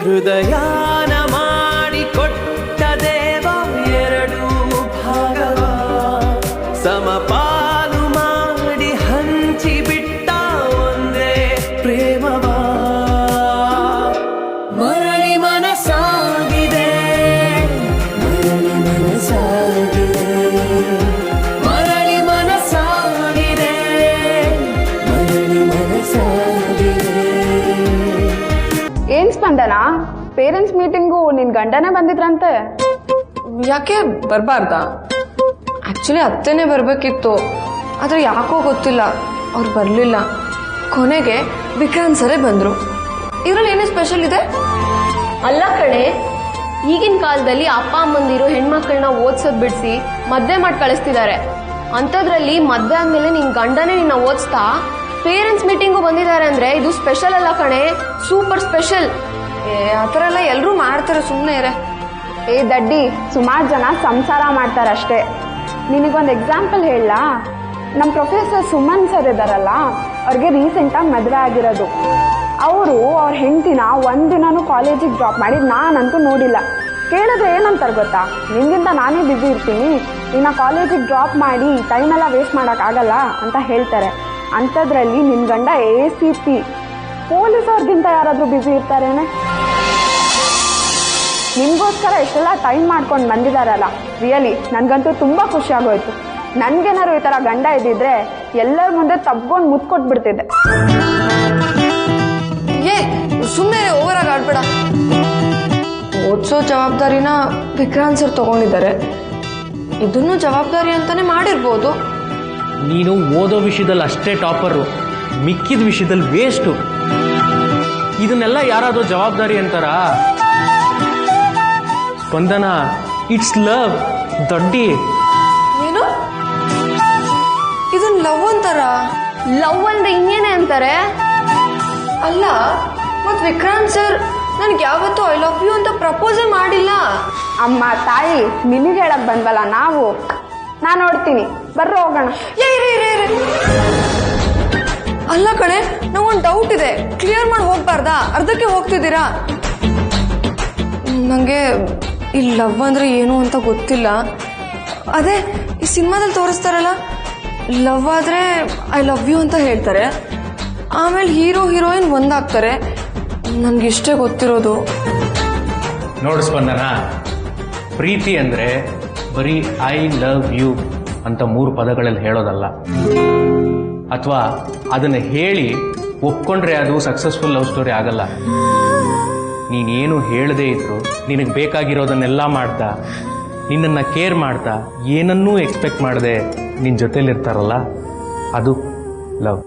ಹೃದಯಾನ ಮಾಡಿಕೊಟ್ಟ ದೇವ ಎರಡು ಭಾಗವ ಸಮಪಾಲು ಮಾಡಿ ಹಂಚಿಬಿಟ್ಟ ಒಂದೇ ಪ್ರೇಮವ ಮರಳಿ ಮನಸಾಗಿದೆ ಮರಳಿ ಮನಸಾಗಿದೆ ಮರಳಿ ಮನಸಾಗಿದೆ ಮರಳಿ ಮನಸಾಗಿದೆ. ಏನ್ ಸ್ಪಂದನ, ಪೇರೆಂಟ್ಸ್ ಮೀಟಿಂಗು ನಿನ್ ಗಂಡನೇ ಬಂದಿದ್ರಂತೆ? ಯಾಕೆ ಬರಬಾರ್ದಾ? ಆಕ್ಚುಲಿ ಅತ್ತೆನೇ ಬರಬೇಕಿತ್ತು, ಆದರೆ ಯಾಕೋ ಗೊತ್ತಿಲ್ಲ ಅವ್ರು ಬರಲಿಲ್ಲ. ಕೊನೆಗೆ ವಿಕ್ರಾಂತ್ ಸರೇ ಬಂದರು. ಇದ್ರಲ್ಲಿ ಏನೇ ಸ್ಪೆಷಲ್ ಇದೆ? ಅಲ್ಲ ಕಣೆ, ಈಗಿನ ಕಾಲದಲ್ಲಿ ಅಪ್ಪ ಅಮ್ಮಂದಿರು ಹೆಣ್ಮಕ್ಳನ್ನ ಓದ್ಸೋದ್ ಬಿಡಿಸಿ ಮದ್ವೆ ಮಾಡಿ ಕಳಿಸ್ತಿದ್ದಾರೆ. ಅಂಥದ್ರಲ್ಲಿ ಮದ್ವೆ ಆದ್ಮೇಲೆ ನಿನ್ ಗಂಡನೇ ನಿನ್ನ ಓದಿಸ್ತಾ ಪೇರೆಂಟ್ಸ್ ಮೀಟಿಂಗು ಬಂದಿದ್ದಾರೆ ಅಂದ್ರೆ ಇದು ಸ್ಪೆಷಲ್ ಅಲ್ಲ ಕಣೆ, ಸೂಪರ್ ಸ್ಪೆಷಲ್. ಆ ಥರ ಎಲ್ಲ ಎಲ್ಲರೂ ಮಾಡ್ತಾರೆ, ಸುಮ್ಮನೆ ಇರೆ. ಏ ದಡ್ಡಿ, ಸುಮಾರು ಜನ ಸಂಸಾರ ಮಾಡ್ತಾರಷ್ಟೇ. ನಿನಗೊಂದು ಎಕ್ಸಾಂಪಲ್ ಹೇಳಲಾ? ನಮ್ಮ ಪ್ರೊಫೆಸರ್ ಸುಮನ್ ಸರ್ ಇದಾರಲ್ಲ, ಅವ್ರಿಗೆ ರೀಸೆಂಟಾಗಿ ಮದುವೆ ಆಗಿರೋದು. ಅವರು ಅವ್ರ ಹೆಂಡತಿನ ಒಂದಿನೂ ಕಾಲೇಜಿಗೆ ಡ್ರಾಪ್ ಮಾಡಿ ನಾನಂತೂ ನೋಡಿಲ್ಲ. ಕೇಳಿದ್ರೆ ಏನಂತಾರೆ ಗೊತ್ತಾ? ನಿನ್ಗಿಂತ ನಾನೇ ಬ್ಯುಸಿ ಇರ್ತೀನಿ, ನಿನ್ನ ಕಾಲೇಜಿಗೆ ಡ್ರಾಪ್ ಮಾಡಿ ಟೈಮೆಲ್ಲ ವೇಸ್ಟ್ ಮಾಡೋಕ್ಕಾಗಲ್ಲ ಅಂತ ಹೇಳ್ತಾರೆ. ಅಂಥದ್ರಲ್ಲಿ ನಿನ್ನ ಗಂಡ ACP, ಪೊಲೀಸ್ ಅವ್ರಿಗಿಂತ ಯಾರಾದರೂ ಬ್ಯುಸಿ ಇರ್ತಾರೇನೆ? ನಿಮಗೋಸ್ಕರ ಎಷ್ಟೆಲ್ಲ ಟೈಮ್ ಮಾಡ್ಕೊಂಡು ಬಂದಿದ್ದಾರಲ್ಲ, ರಿಯಲಿ ನನಗಂತೂ ತುಂಬ ಖುಷಿ ಆಗೋಯ್ತು. ನನಗೇನಾದ್ರು ಈ ಥರ ಗಂಡ ಇದ್ದಿದ್ರೆ ಎಲ್ಲರ ಮುಂದೆ ತಬ್ಕೊಂಡು ಮುತ್ಕೊಟ್ಬಿಡ್ತಿದ್ದೆ. ಏ ಸುಮ್ಮನೆ ಓವರಾಗಿ ಆಡ್ಬೇಡ. ಓದಿಸೋ ಜವಾಬ್ದಾರಿನ ವಿಕ್ರಾಂತ್ ಸರ್ ತಗೊಂಡಿದ್ದಾರೆ, ಇದನ್ನು ಜವಾಬ್ದಾರಿ ಅಂತಾನೆ ಮಾಡಿರ್ಬೋದು. ನೀನು ಓದೋ ವಿಷಯದಲ್ಲಿ ಅಷ್ಟೇ ಟಾಪರು, ಮಿಕ್ಕಿದ ವಿಷಯದಲ್ಲಿ ವೇಸ್ಟು. ಇದನ್ನೆಲ್ಲ ಯಾರಾದರೂ ಜವಾಬ್ದಾರಿ ಅಂತಾರ? ಸ್ಪಂದನ, ಇಟ್ಸ್ ಲವ್ ದೊಡ್ಡಿ. ಏನು ಇದನ್ನ ಲವ್ ಅಂತಾರ? ಲವ್ ಅಂದ್ರೆ ಇನ್ನೇನೆ ಅಂತಾರೆ? ಅಲ್ಲ, ಮತ್ ವಿಕ್ರಾಂತ್ ಸರ್ ನನ್ಗೆ ಯಾವತ್ತೂ ಐ ಲವ್ ಯು ಅಂತ ಪ್ರಪೋಸೇ ಮಾಡಿಲ್ಲ. ಅಮ್ಮ ತಾಯಿ, ನಿನಗೆ ಹೇಳಕ್ ಬಂದ್ವಲ್ಲ ನಾವು. ನಾನು ನೋಡ್ತೀನಿ, ಬರ್ರೋ ಹೋಗೋಣ. ಅಲ್ಲ ಕಣೆ, ನಂಗೊಂದು ಡೌಟ್ ಇದೆ, ಕ್ಲಿಯರ್ ಮಾಡಿ ಹೋಗ್ಬಾರ್ದಾ? ಅರ್ಧಕ್ಕೆ ಹೋಗ್ತಿದ್ದೀರಾ? ನನಗೆ ಈ ಲವ್ ಅಂದ್ರೆ ಏನು ಅಂತ ಗೊತ್ತಿಲ್ಲ. ಅದೇ ಈ ಸಿನಿಮಾದಲ್ಲಿ ತೋರಿಸ್ತಾರಲ್ಲ, ಲವ್ ಆದ್ರೆ ಐ ಲವ್ ಯು ಅಂತ ಹೇಳ್ತಾರೆ, ಆಮೇಲೆ ಹೀರೋ ಹೀರೋಯಿನ್ ಒಂದಾಗ್ತಾರೆ. ನನ್ಗಿಷ್ಟೇ ಗೊತ್ತಿರೋದು. ನೋಡು ಸ್ಪಂದನ, ಪ್ರೀತಿ ಅಂದರೆ ಬರೀ ಐ ಲವ್ ಯು ಅಂತ 3 ಪದಗಳಲ್ಲಿ ಹೇಳೋದಲ್ಲ, ಅಥವಾ ಅದನ್ನು ಹೇಳಿ ಒಪ್ಕೊಂಡ್ರೆ ಅದು ಸಕ್ಸಸ್ಫುಲ್ ಲವ್ ಸ್ಟೋರಿ ಆಗಲ್ಲ. ನೀನೇನು ಹೇಳದೇ ಇದ್ರು ನಿನಗೆ ಬೇಕಾಗಿರೋದನ್ನೆಲ್ಲ ಮಾಡ್ತಾ, ನಿನ್ನನ್ನು ಕೇರ್ ಮಾಡ್ತಾ, ಏನನ್ನೂ ಎಕ್ಸ್ಪೆಕ್ಟ್ ಮಾಡದೆ ನಿನ್ನ ಜೊತೆಲಿರ್ತಾರಲ್ಲ, ಅದು ಲವ್.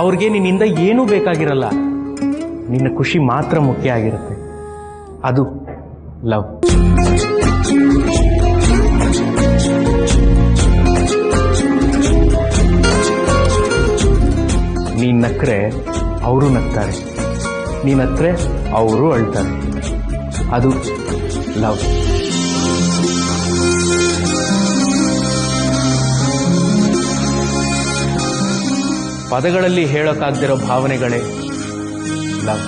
ಅವ್ರಿಗೆ ನಿನ್ನಿಂದ ಏನೂ ಬೇಕಾಗಿರಲ್ಲ, ನಿನ್ನ ಖುಷಿ ಮಾತ್ರ ಮುಖ್ಯ ಆಗಿರುತ್ತೆ, ಅದು ಲವ್. ನೀನು ನಕ್ಕರೆ ಅವರು ನಗ್ತಾರೆ, ನೀನು ಹತ್ರೆ ಅವರು ಅಳ್ತಾರೆ, ಅದು ಲವ್. ಪದಗಳಲ್ಲಿ ಹೇಳೋಕ್ಕಾಗದಿರೋ ಭಾವನೆಗಳೇ ಲವ್.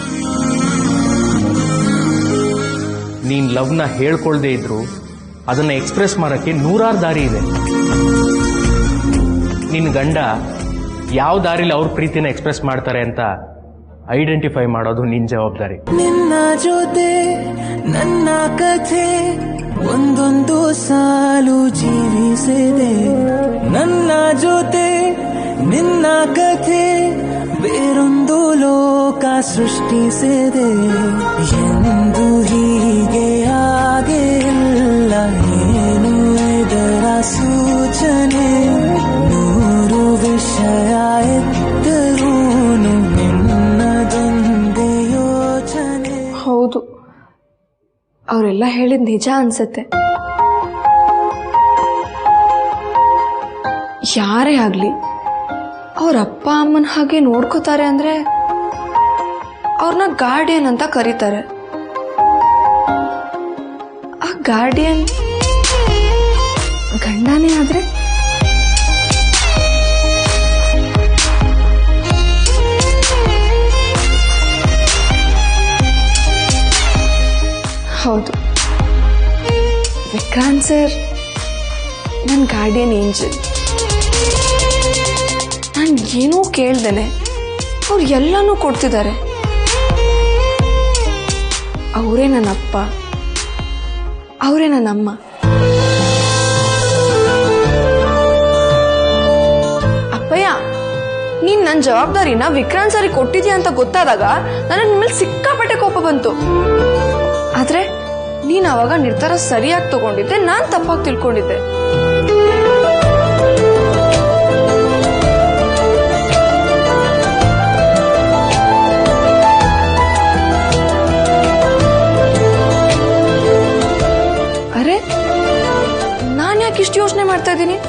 ನೀನು ಲವ್ನ ಹೇಳ್ಕೊಳ್ದೇ ಇದ್ರು ಅದನ್ನು ಎಕ್ಸ್ಪ್ರೆಸ್ ಮಾಡೋಕ್ಕೆ 100 ದಾರಿ ಇದೆ. ನಿನ್ನ ಗಂಡ ಯಾವ ದಾರಿಲಿ ಅವ್ರ ಪ್ರೀತಿನ ಎಕ್ಸ್ಪ್ರೆಸ್ ಮಾಡ್ತಾರೆ ಅಂತ ಐಡೆಂಟಿಫೈ ಮಾಡೋದು ನಿನ್ನ ಜವಾಬ್ದಾರಿ. ನಿನ್ನ ಜೊತೆ ನನ್ನ ಕಥೆ ಒಂದೊಂದು ಸಾಲು ಜೀವಿಸಿದೆ, ನನ್ನ ಜೊತೆ ನಿನ್ನ ಕಥೆ ಬೇರೊಂದು ಲೋಕ ಸೃಷ್ಟಿಸಿದೆ. ಎಂದು ಹೀಗೆ ಆಗಿಲ್ಲ, ಏನು ಇದರ ಸೂಚನೆ? 100 ವಿಷಯ ಎತ್ತರೂನು ನಿನ್ನದೊಂದೇ ಯೋಚನೆ. ಹೌದು, ಅವರೆಲ್ಲ ಹೇಳಿದ ನಿಜ ಅನ್ಸತ್ತೆ. ಯಾರೇ ಆಗ್ಲಿ ಅವ್ರ ಅಪ್ಪ ಅಮ್ಮನ ಹಾಗೆ ನೋಡ್ಕೋತಾರೆ ಅಂದ್ರೆ ಅವ್ರನ್ನ ಗಾರ್ಡಿಯನ್ ಅಂತ ಕರೀತಾರೆ. ಆ ಗಾರ್ಡಿಯನ್ ಗಂಡನೇ ಆದ್ರೆ ವಿಕ್ರಾಂತ್ ಸರ್ ನನ್ನ ಗಾರ್ಡಿಯನ್ ಏಂಜಲ್. ನಾನು ಏನೂ ಕೇಳ್ದೇನೆ ಅವ್ರು ಎಲ್ಲನೂ ಕೊಡ್ತಿದ್ದಾರೆ. ಅವರೇ ನನ್ನ ಅಪ್ಪ, ಅವರೇ ನನ್ನ ಅಮ್ಮ. ಅಪ್ಪಯ್ಯ, ನೀನ್ ನನ್ನ ಜವಾಬ್ದಾರಿನ ವಿಕ್ರಾಂತ್ ಸರಿಗೆ ಕೊಟ್ಟಿದ್ಯಾ ಅಂತ ಗೊತ್ತಾದಾಗ ನನಗೆ ನಿಮ್ಮಲ್ಲಿ ಸಿಕ್ಕಾಪಟ್ಟೆ ಕೋಪ ಬಂತು. ಆದ್ರೆ ನೀನ್ ಅವಾಗ ನಿರ್ಧಾರ ಸರಿಯಾಗಿ ತಗೊಂಡಿದ್ದೆ, ನಾನ್ ತಪ್ಪಾಗಿ ತಿಳ್ಕೊಂಡಿದ್ದೆ. ಅರೆ, ನಾನ್ ಯಾಕೆ ಇಷ್ಟು ಯೋಚನೆ ಮಾಡ್ತಾ ಇದ್ದೀನಿ?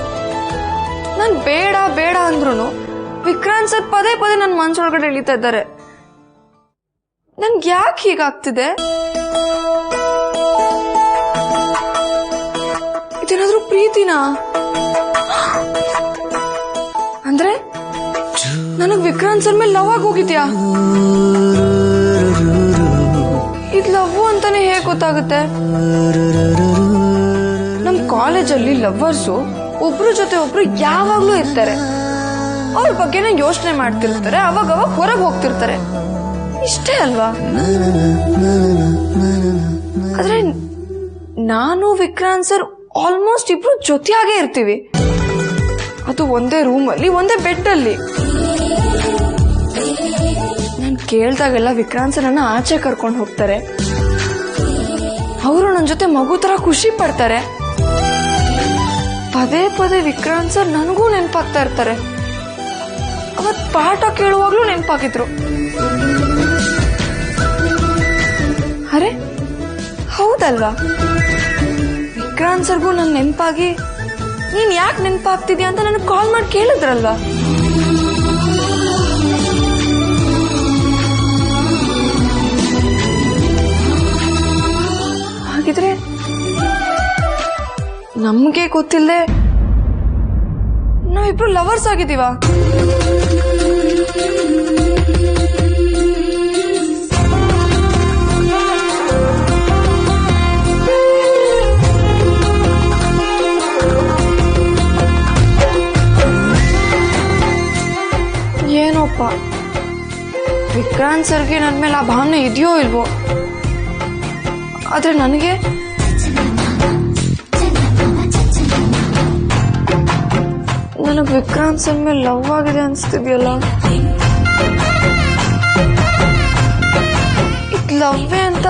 ನಾನ್ ಬೇಡ ಬೇಡ ಅಂದ್ರೂ ವಿಕ್ರಾಂತ್ ಸರ್ ಪದೇ ಪದೇ ನನ್ನ ಮನ್ಸೊಳಗಡೆ ಎಳಿತಾ ಇದ್ದಾರೆ. ನನ್ಗೆ ಯಾಕೆ ಹೀಗಾಗ್ತಿದೆ? ಇದೇನಾದ್ರೂ ಪ್ರೀತಿನಾ? ಅಂದ್ರೆ ನನಗ್ ವಿಕ್ರಾಂತ್ ಸರ್ ಮೇಲೆ ಲವ್ ಆಗಿ ಹೋಗಿದ್ಯಾ? ಇದ್ ಲವ್ ಅಂತಾನೆ ಹೇಗೆ ಗೊತ್ತಾಗುತ್ತೆ? ನಮ್ ಕಾಲೇಜಲ್ಲಿ ಲವ್ವರ್ಸು ಒಬ್ರು ಜೊತೆ ಒಬ್ರು ಯಾವಾಗ್ಲೂ ಇರ್ತಾರೆ. ಅವ್ರ ಬಗ್ಗೆನೇ ಯೋಚನೆ ಮಾಡ್ತಿರ್ತಾರೆ, ಅವಾಗ ಹೊರಗೆ ಹೋಗ್ತಿರ್ತಾರೆ. ಇಷ್ಟೇ ಅಲ್ವಾ? ಆದ್ರೆ ನಾನು ವಿಕ್ರಾಂತ್ ಸರ್ ಆಲ್ಮೋಸ್ಟ್ ಇಬ್ರು ಜೊತೆಯಾಗೇ ಇರ್ತೀವಿ. ಅದು ಒಂದೇ ರೂಮಲ್ಲಿ, ಒಂದೇ ಬೆಡ್ ಅಲ್ಲಿ. ನಾನು ಕೇಳ್ದಾಗೆಲ್ಲ ವಿಕ್ರಾಂತ್ ಸರ್ ನನ್ನ ಆಚೆ ಕರ್ಕೊಂಡು ಹೋಗ್ತಾರೆ. ಅವರು ನನ್ನ ಜೊತೆ ಮಗು ತರ ಖುಷಿ ಪಡ್ತಾರೆ. ಪದೇ ಪದೇ ವಿಕ್ರಾಂತ್ ಸರ್ ನನಗೂ ನೆನಪಾಗ್ತಾ ಇರ್ತಾರೆ. ಅವತ್ ಪಾಠ ಕೇಳುವಾಗ್ಲೂ ನೆನಪಾಗಿದ್ರು. ಅರೆ ಹೌದಲ್ವಾ? ವಿಕ್ರಾಂತ್ ಸರ್ಗೂ ನನ್ ನೆನಪಾಗಿ ನೀನ್ ಯಾಕೆ ನೆನಪಾಗ್ತಿದ್ಯಾ ಅಂತ ನನಗೆ ಕಾಲ್ ಮಾಡಿ ಕೇಳಿದ್ರಲ್ವಾ? ಹಾಗಿದ್ರೆ ನಮ್ಗೆ ಗೊತ್ತಿಲ್ಲದೆ ನಾವಿಬ್ರು ಲವರ್ಸ್ ಆಗಿದ್ದೀವ? ಏನೋಪ್ಪ, ವಿಕ್ರಾಂತ್ ಸರ್ಗೆ ನನ್ನ ಮೇಲೆ ಆ ಭಾವನೆ ಇದೆಯೋ ಇಲ್ವೋ, ಆದ್ರೆ ನನಗೆ ವಿಕ್ರಾಂತ್ ಸರ್ ಮೇಲೆ ಲವ್ ಆಗಿದೆ ಅನ್ಸ್ತಿದ್ಯಲ್ಲ. ಇದು ಲವ್ವೇ ಅಂತ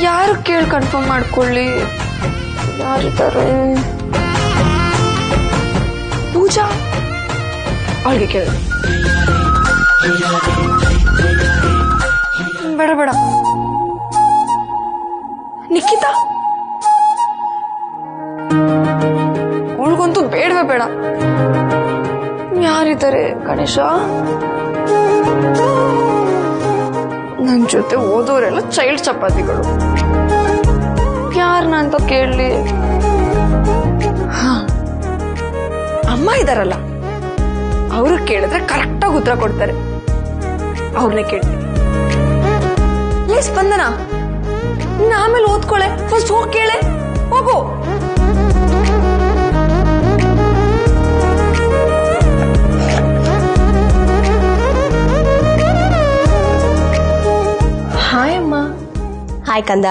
ಯಾರು ಕೇಳಿ ಕನ್ಫರ್ಮ್ ಮಾಡ್ಕೊಳ್ಳಿ? ಯಾರಿದ್ದಾರೆ? ಪೂಜಾ, ಅವಳಿಗೆ ಕೇಳಿ. ಬೇಡ ಬೇಡ. ನಿಖಿತಾ, ಅವಳಿಗಂತೂ ಬೇಡವೇ ಬೇಡ. ಯಾರಿದ್ದಾರೆ? ಗಣೇಶ, ನನ್ ಜೊತೆ ಓದೋರೆಲ್ಲ ಚೈಲ್ಡ್ ಚಪಾತಿಗಳು. ಯಾರನ್ನ ಅಂತ ಕೇಳಲಿ? ಅಮ್ಮ ಇದಾರಲ್ಲ, ಅವ್ರು ಕೇಳಿದ್ರೆ ಕರೆಕ್ಟಾಗಿ ಉತ್ತರ ಕೊಡ್ತಾರೆ. ಅವ್ರನ್ನೇ ಕೇಳಿ. ಲೇ ಸ್ಪಂದನ, ಇನ್ನು ಆಮೇಲೆ ಓದ್ಕೊಳೆ, ಫಸ್ಟ್ ಹೋಗಿ ಕೇಳೆ. ಹೋಗು. ಹಾಯ್ ಅಮ್ಮ. ಹಾಯ್ ಕಂದ.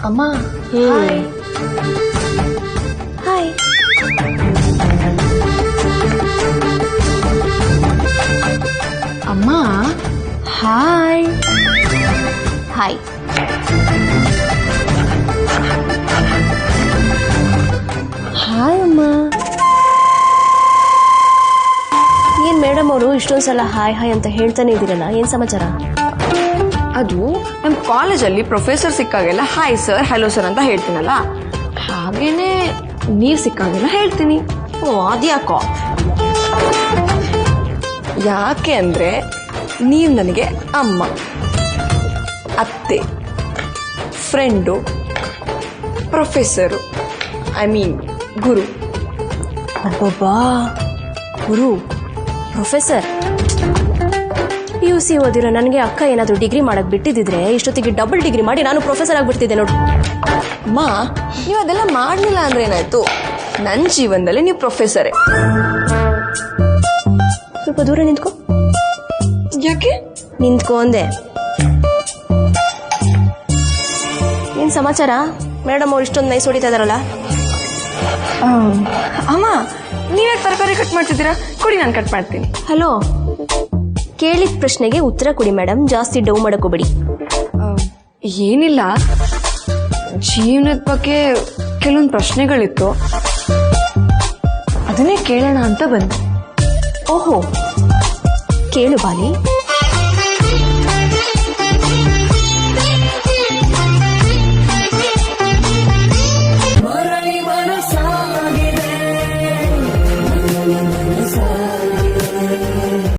ಅಮ್ಮ ಹಾಯ್. ಹಾಯ್. ಅಮ್ಮ ಹಾಯ್. ಹಾಯ್. ಹಾಯ್ ಅಮ್ಮ. ಏನ್ ಮೇಡಮ್ ಅವರು ಇಷ್ಟೊಂದ್ಸಲ ಹಾಯ್ ಹಾಯ್ ಅಂತ ಹೇಳ್ತಾನೆ ಇದ್ದೀರಲ್ಲ, ಏನ್ ಸಮಾಚಾರ? ಅದು ನಮ್ಮ ಕಾಲೇಜಲ್ಲಿ ಪ್ರೊಫೆಸರ್ ಸಿಕ್ಕಾಗೆಲ್ಲ ಹಾಯ್ ಸರ್, ಹಲೋ ಸರ್ ಅಂತ ಹೇಳ್ತೀನಲ್ಲ, ಹಾಗೇನೆ ನೀವ್ ಸಿಕ್ಕಾಗೆಲ್ಲ ಹೇಳ್ತೀನಿ. ಓ, ಅದ್ಯಾಕೋ? ಯಾಕೆ ಅಂದ್ರೆ ನೀವು ನನಗೆ ಅಮ್ಮ, ಅತ್ತೆ, ಫ್ರೆಂಡು, ಪ್ರೊಫೆಸರು, ಐ ಮೀನ್ ಗುರು. ಅಬ್ಬಬ್ಬಾ, ಗುರು, ಪ್ರೊಫೆಸರ್, ಇವ್ರು PUC ಓದಿರೋ ನನಗೆ ಅಕ್ಕ ಏನಾದರೂ ಡಿಗ್ರಿ ಮಾಡಕ್ ಬಿಟ್ಟಿದ್ರೆ ಇಷ್ಟೊತ್ತಿಗೆ ಡಬಲ್ ಡಿಗ್ರಿ ಮಾಡಿ ನಾನು ಪ್ರೊಫೆಸರ್ ಆಗಿಬಿಡ್ತಿದ್ದೆ ನೋಡಿ. ಅಮ್ಮ ನೀವು ಅದೆಲ್ಲ ಮಾಡಲಿಲ್ಲ ಅಂದ್ರೆ ಏನಾಯ್ತು, ನನ್ನ ಜೀವನದಲ್ಲಿ ನೀವು ಪ್ರೊಫೆಸರೇ. ಸ್ವಲ್ಪ ದೂರ ನಿಂತ್ಕೊ. ಯಾಕೆ ನಿಂತ್ಕೊ ಅಂದೆ. ಏನ್ ಸಮಾಚಾರ? ಮೇಡಮ್ ಅವ್ರು ಇಷ್ಟೊಂದು ನೈಸ್ ಹೊಡಿತಾ ಇದಾರಲ್ಲ. ಅಮ್ಮ ನೀವ್ಯಾಕೆ ತರಕಾರಿ ಕಟ್ ಮಾಡ್ತಿದ್ದೀರಾ? ಕೊಡಿ ನಾನು ಕಟ್ ಮಾಡ್ತೀನಿ. ಹಲೋ, ಕೇಳಿದ ಪ್ರಶ್ನೆಗೆ ಉತ್ತರ ಕೊಡಿ ಮೇಡಮ್, ಜಾಸ್ತಿ ಡೌ ಮಾಡಕೋಬೇಡಿ. ಏನಿಲ್ಲ, ಜೀವನದ ಬಗ್ಗೆ ಕೆಲವೊಂದು ಪ್ರಶ್ನೆಗಳಿತ್ತು, ಅದನ್ನೇ ಕೇಳೋಣ ಅಂತ ಬಂದೆ. ಓಹೋ, ಕೇಳು ಬಾಲಿ.